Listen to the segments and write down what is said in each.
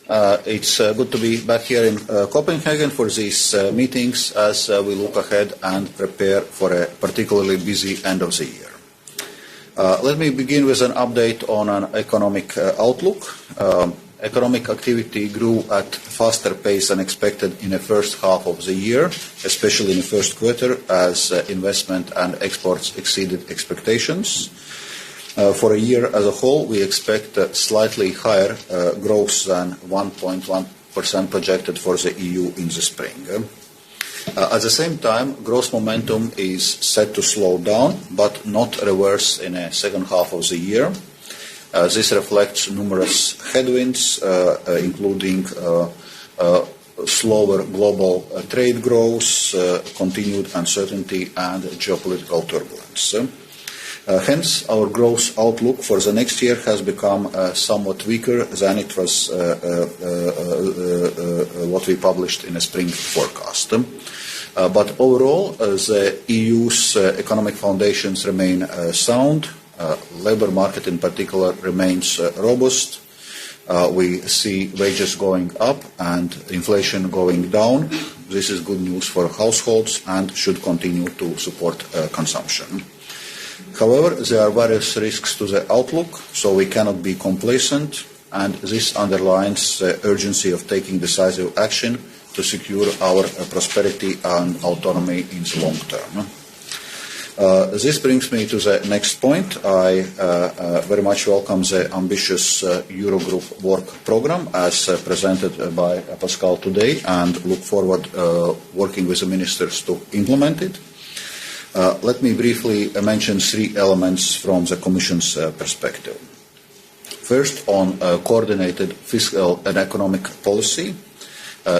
It's good to be back here in Copenhagen for these meetings as we look ahead and prepare for a particularly busy end of the year. Let me begin with an update on an economic outlook. Economic activity grew at faster pace than expected in the first half of the year, especially in the first quarter, as investment and exports exceeded expectations. For a year as a whole, we expect slightly higher growth than 1.1% projected for the EU in the spring. At the same time, growth momentum is set to slow down, but not reverse in the second half of the year. This reflects numerous headwinds, including slower global trade growth, continued uncertainty, and geopolitical turbulence. Hence, our growth outlook for the next year has become somewhat weaker than it was what we published in the spring forecast. But overall, the EU's economic foundations remain sound. Labour market in particular remains robust. We see wages going up and inflation going down. This is good news for households and should continue to support consumption. However, there are various risks to the outlook, so we cannot be complacent, and this underlines the urgency of taking decisive action to secure our prosperity and autonomy in the long term. This brings me to the next point. I very much welcome the ambitious Eurogroup work programme as presented by Pascal today and look forward working with the ministers to implement it. Let me briefly mention three elements from the Commission's perspective. First, on coordinated fiscal and economic policy,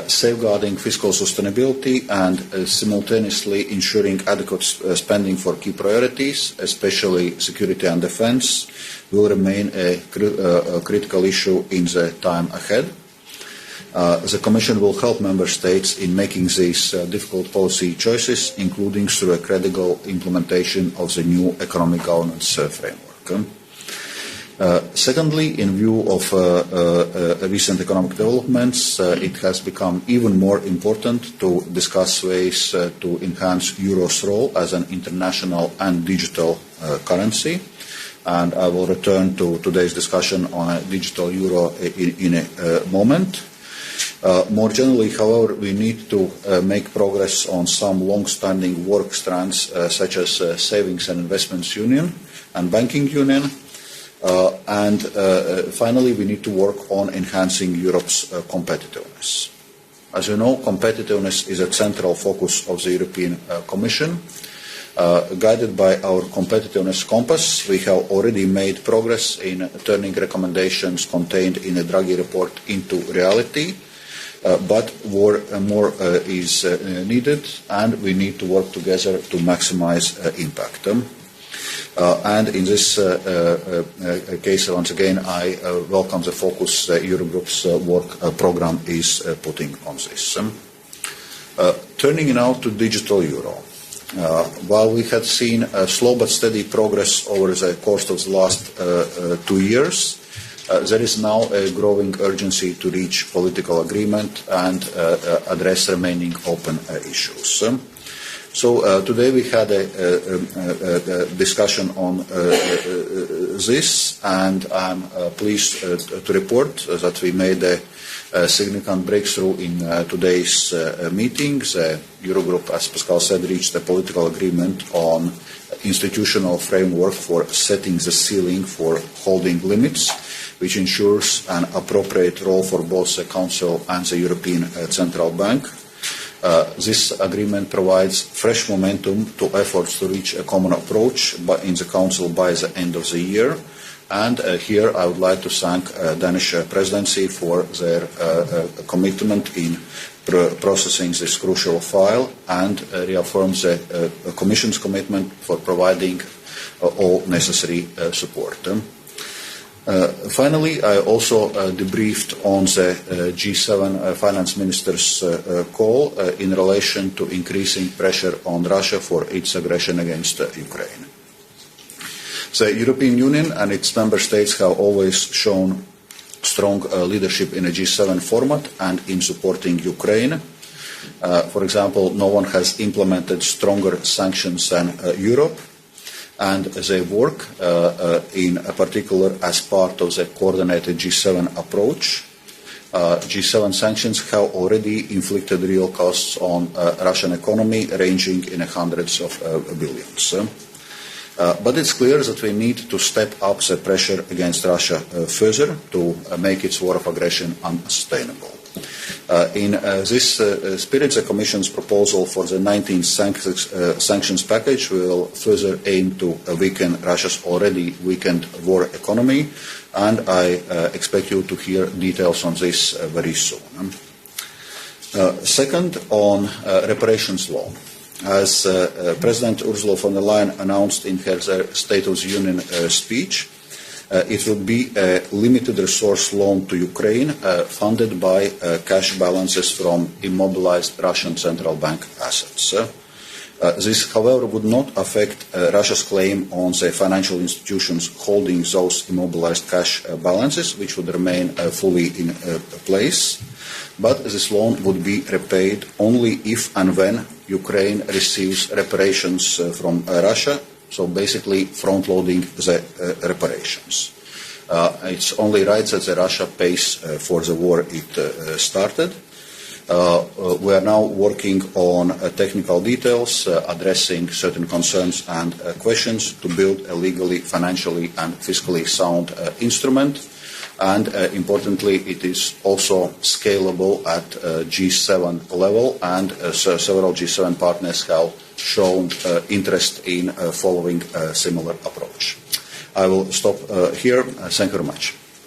safeguarding fiscal sustainability and simultaneously ensuring adequate spending for key priorities, especially security and defence, will remain a critical issue in the time ahead. The Commission will help Member States in making these difficult policy choices, including through a credible implementation of the new economic governance framework. Secondly, in view of recent economic developments, it has become even more important to discuss ways to enhance Euro's role as an international and digital currency. And I will return to today's discussion on a digital euro in a moment. More generally, however, we need to make progress on some long-standing work strands such as Savings and Investments Union and Banking Union. And finally, we need to work on enhancing Europe's competitiveness. As you know, competitiveness is a central focus of the European Commission. Guided by our competitiveness compass, we have already made progress in turning recommendations contained in the Draghi report into reality. But more is needed, and we need to work together to maximize impact. And in this case, once again, I welcome the focus the Eurogroup's work programme is putting on this. Turning now to digital euro. While we had seen slow but steady progress over the course of the last 2 years, there is now a growing urgency to reach political agreement and address remaining open issues. So today we had a discussion on this, and I'm pleased to report that we made a significant breakthrough in today's meeting. The Eurogroup, as Pascal said, reached a political agreement on institutional framework for setting the ceiling for holding limits, which ensures an appropriate role for both the Council and the European Central Bank. This agreement provides fresh momentum to efforts to reach a common approach in the Council by the end of the year. And here I would like to thank the Danish Presidency for their commitment in processing this crucial file and reaffirms the Commission's commitment for providing all necessary support. Finally, I also debriefed on the G7 finance ministers' call in relation to increasing pressure on Russia for its aggression against Ukraine. The European Union and its member states have always shown strong leadership in a G7 format and in supporting Ukraine. For example, no one has implemented stronger sanctions than Europe, and they work in particular as part of the coordinated G7 approach. G7 sanctions have already inflicted real costs on Russian economy ranging in hundreds of billions. But it's clear that we need to step up the pressure against Russia further to make its war of aggression unsustainable. In this spirit, the Commission's proposal for the 19th sanctions package will further aim to weaken Russia's already weakened war economy, and I expect you to hear details on this very soon. Second, on reparations law. As President Ursula von der Leyen announced in her State of the Union speech, it will be a limited resource loan to Ukraine funded by cash balances from immobilized Russian central bank assets. This, however, would not affect Russia's claim on the financial institutions holding those immobilized cash balances, which would remain fully in place. But this loan would be repaid only if and when Ukraine receives reparations from Russia, so basically front-loading the reparations. It's only right that Russia pays for the war it started. We are now working on technical details, addressing certain concerns and questions to build a legally, financially and fiscally sound instrument. And importantly, it is also scalable at G7 level, and several G7 partners have shown interest in following a similar approach. I will stop here. Thank you very much.